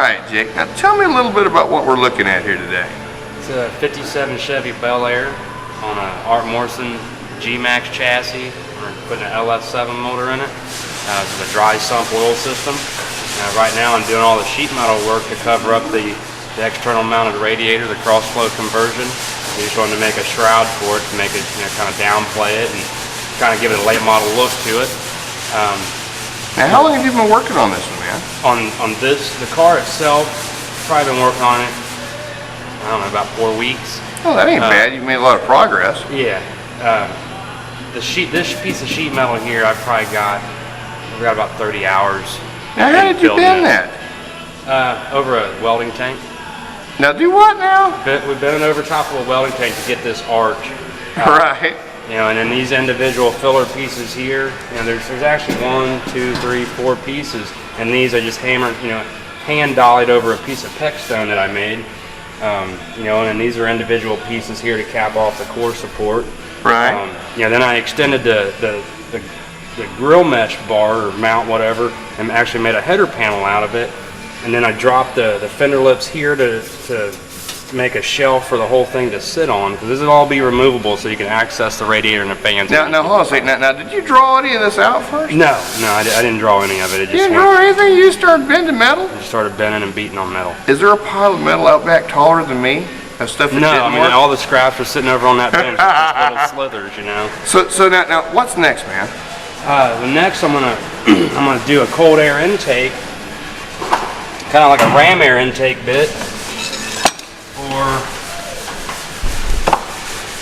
right, Jake. Now tell me a little bit about what we're looking at here today. It's a 57 Chevy Bel Air on a Art Morrison G-Max chassis. We're putting an LS7 motor in it. It's a dry sump oil system. Right now I'm doing all the sheet metal work to cover up the external mounted radiator, the cross flow conversion. We just wanted to make a shroud for it to make it, kind of downplay it and kind of give it a late model look to it. Now, how long have you been working on this one, man? On this, the car itself, probably been working on it, I don't know, about 4 weeks. Oh, that ain't bad. You've made a lot of progress. Yeah. This piece of sheet metal here, we've got about 30 hours. Now, how did you bend that? Over a welding tank. Now, do what now? We've been over top of a welding tank to get this arch. Right. And then these individual filler pieces here, there's actually 1, 2, 3, 4 pieces, and these I just hammered, hand dollied over a piece of peck stone that I made. And these are individual pieces here to cap off the core support. Right. Then I extended the grill mesh bar or mount, whatever, and actually made a header panel out of it. And then I dropped the fender lips here to make a shelf for the whole thing to sit on, because this will all be removable so you can access the radiator and the fans. Now hold on a second. Now, did you draw any of this out first? No, I didn't draw any of it. You didn't draw anything? You just started bending metal? I just started bending and beating on metal. Is there a pile of metal out back taller than me? Of stuff that I mean, all the scraps are sitting over on that bench, just little slithers, So now, what's next, man? The next, I'm gonna do a cold air intake, kind of like a ram air intake bit.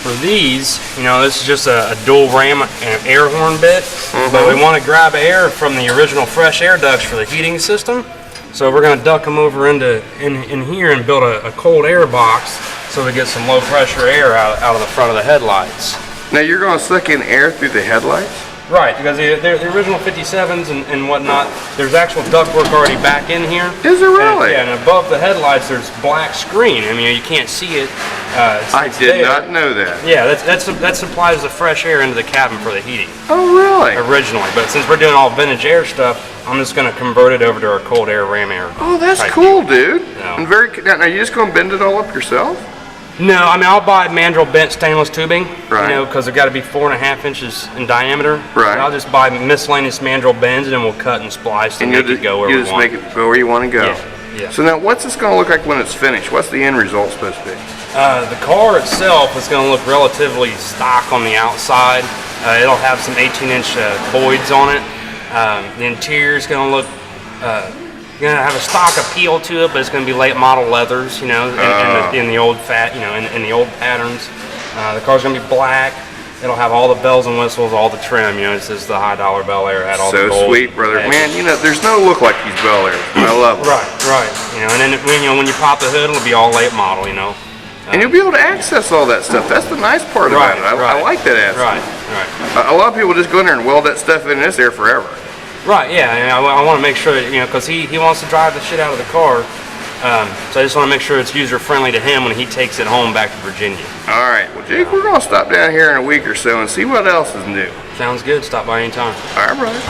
For these, this is just a dual ram and air horn bit, but we want to grab air from the original fresh air ducts for the heating system. So we're going to duct them over in here and build a cold air box so we get some low pressure air out of the front of the headlights. Now you're going to suck in air through the headlights? Right, because the original 57s and whatnot, there's actual ductwork already back in here. Is there really? And above the headlights there's black screen. I mean, you can't see it. I did not know that. Yeah, that supplies the fresh air into the cabin for the heating. Oh, really? Originally, but since we're doing all vintage air stuff, I'm just going to convert it over to our cold air ram air. Oh, that's cool, dude. And now you just going to bend it all up yourself? No, I mean, I'll buy mandrel bent stainless tubing, right. Because they've got to be 4.5 inches in diameter. Right. And I'll just buy miscellaneous mandrel bends, and then we'll cut and splice and make it go where we want. You just make it go where you want to go. Yeah. So now, what's this going to look like when it's finished? What's the end result supposed to be? The car itself is going to look relatively stock on the outside. It'll have some 18-inch voids on it. The interior is going to look. Going to have a stock appeal to it, but it's going to be late model leathers, in the old in the old patterns. The car's going to be black. It'll have all the bells and whistles, all the trim. It's just the high dollar Bel Air had all the gold. So sweet, brother. Man, there's no look like these Bel Airs. I love them. Right. And then when you pop the hood, it'll be all late model. And you'll be able to access all that stuff. That's the nice part about it. I like that aspect. Right. A lot of people just go in there and weld that stuff in, and it's there forever. Right, yeah, and I want to make sure that, because he wants to drive the shit out of the car, so I just want to make sure it's user-friendly to him when he takes it home back to Virginia. All right, well, Jake, we're going to stop down here in a week or so and see what else is new. Sounds good. Stop by anytime. All right, brother.